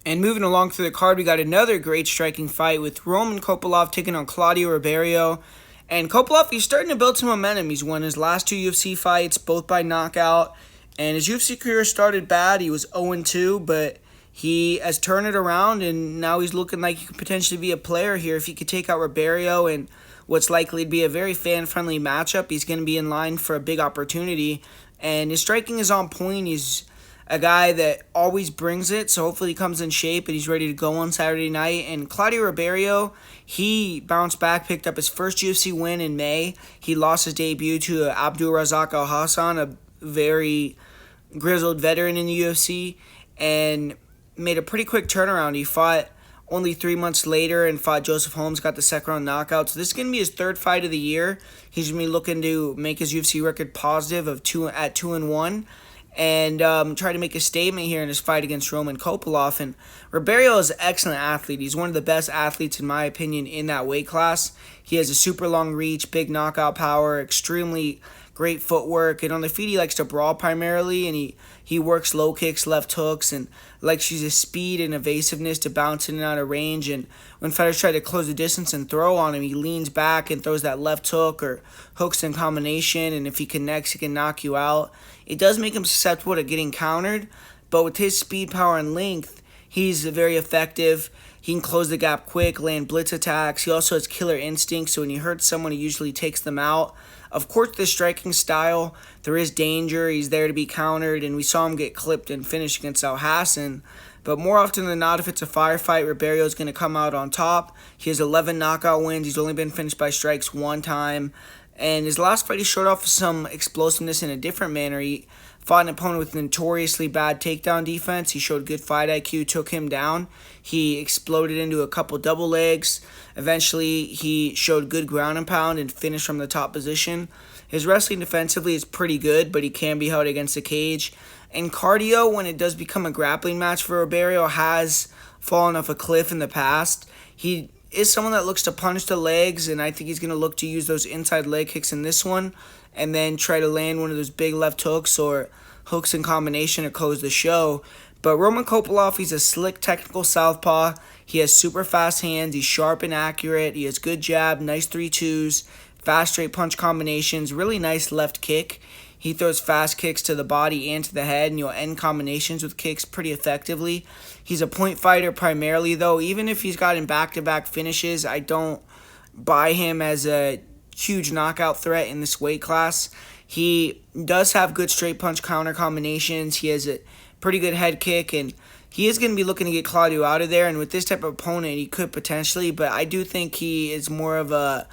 And moving along through the card, we got another great striking fight with Roman Kopylov taking on Claudio Ribeiro. And Kopylov, he's starting to build some momentum. He's won his last two UFC fights, both by knockout. And his UFC career started bad. He was 0-2, but he has turned it around, and now he's looking like he could potentially be a player here. If he could take out Ribeiro and what's likely to be a very fan-friendly matchup, he's going to be in line for a big opportunity. And his striking is on point. He's a guy that always brings it, so hopefully he comes in shape and he's ready to go on Saturday night. And Claudio Ribeiro, he bounced back, picked up his first UFC win in May. He lost his debut to Abdul Razak Al Hassan, a very grizzled veteran in the UFC, and made a pretty quick turnaround. He fought only 3 months later and fought Joseph Holmes, got the second round knockout. So this is going to be his third fight of the year. He's going to be looking to make his UFC record positive of 2-1. And try to make a statement here in his fight against Roman Kopylov. And Ribeiro is an excellent athlete. He's one of the best athletes, in my opinion, in that weight class. He has a super long reach, big knockout power, extremely great footwork. And on the feet, he likes to brawl primarily, and he works low kicks, left hooks, and likes to use his speed and evasiveness to bounce in and out of range. And when fighters try to close the distance and throw on him, he leans back and throws that left hook or hooks in combination, and if he connects, he can knock you out. It does make him susceptible to getting countered, but with his speed, power, and length, he's very effective. He can close the gap quick, land blitz attacks. He also has killer instincts, so when he hurts someone, he usually takes them out. Of course, the striking style, there is danger. He's there to be countered, and we saw him get clipped and finished against Al Hassan. But more often than not, if it's a firefight, Ribeiro is going to come out on top. He has 11 knockout wins. He's only been finished by strikes one time. And his last fight, he showed off some explosiveness in a different manner. He fought an opponent with notoriously bad takedown defense. He showed good fight IQ, took him down. He exploded into a couple double legs. Eventually, he showed good ground and pound and finished from the top position. His wrestling defensively is pretty good, but he can be held against the cage. And cardio, when it does become a grappling match for Ribeiro, has fallen off a cliff in the past. He is someone that looks to punish the legs, and I think he's going to look to use those inside leg kicks in this one and then try to land one of those big left hooks or hooks in combination to close the show. But Roman Kopylov, he's a slick technical southpaw. He has super fast hands. He's sharp and accurate. He has good jab, nice 3-2s, fast straight punch combinations, really nice left kick. He throws fast kicks to the body and to the head, and you'll end combinations with kicks pretty effectively. He's a point fighter primarily, though. Even if he's gotten back-to-back finishes, I don't buy him as a huge knockout threat in this weight class. He does have good straight punch counter combinations. He has a pretty good head kick, and he is going to be looking to get Claudio out of there. And with this type of opponent, he could potentially, but I do think he is more of a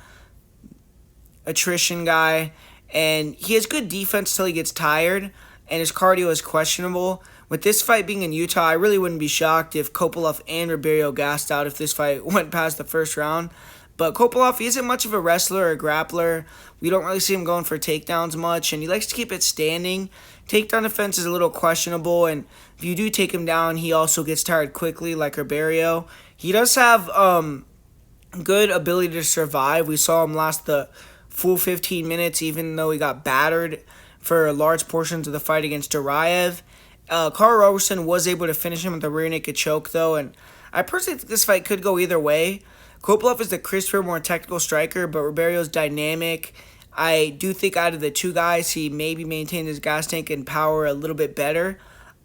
attrition guy. And he has good defense till he gets tired, and his cardio is questionable. With this fight being in Utah, I really wouldn't be shocked if Kopylov and Ribeiro gassed out if this fight went past the first round. But Kopylov, he isn't much of a wrestler or a grappler. We don't really see him going for takedowns much, and he likes to keep it standing. Takedown defense is a little questionable, and if you do take him down, he also gets tired quickly like Ribeiro. He does have good ability to survive. We saw him last the full 15 minutes, even though he got battered for large portions of the fight against Duraev. Carl Roberson was able to finish him with a rear naked choke, though, and I personally think this fight could go either way. Kopylov is the crisper, more technical striker, but Ribeiro's dynamic. I do think out of the two guys, he maybe maintained his gas tank and power a little bit better.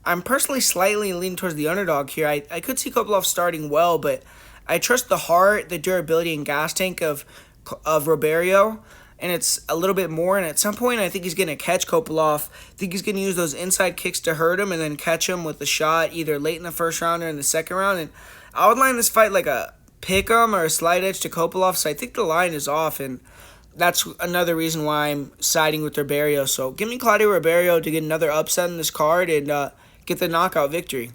I'm personally slightly leaning towards the underdog here. I could see Kopylov starting well, but I trust the heart, the durability, and gas tank of Ribeiro, and it's a little bit more, and at some point I think he's going to catch Kopylov. I think he's going to use those inside kicks to hurt him and then catch him with a shot either late in the first round or in the second round. And I would line this fight like a pick-em or a slight edge to Kopylov, so I think the line is off, and that's another reason why I'm siding with Ribeiro. So give me Claudio Ribeiro to get another upset in this card and get the knockout victory.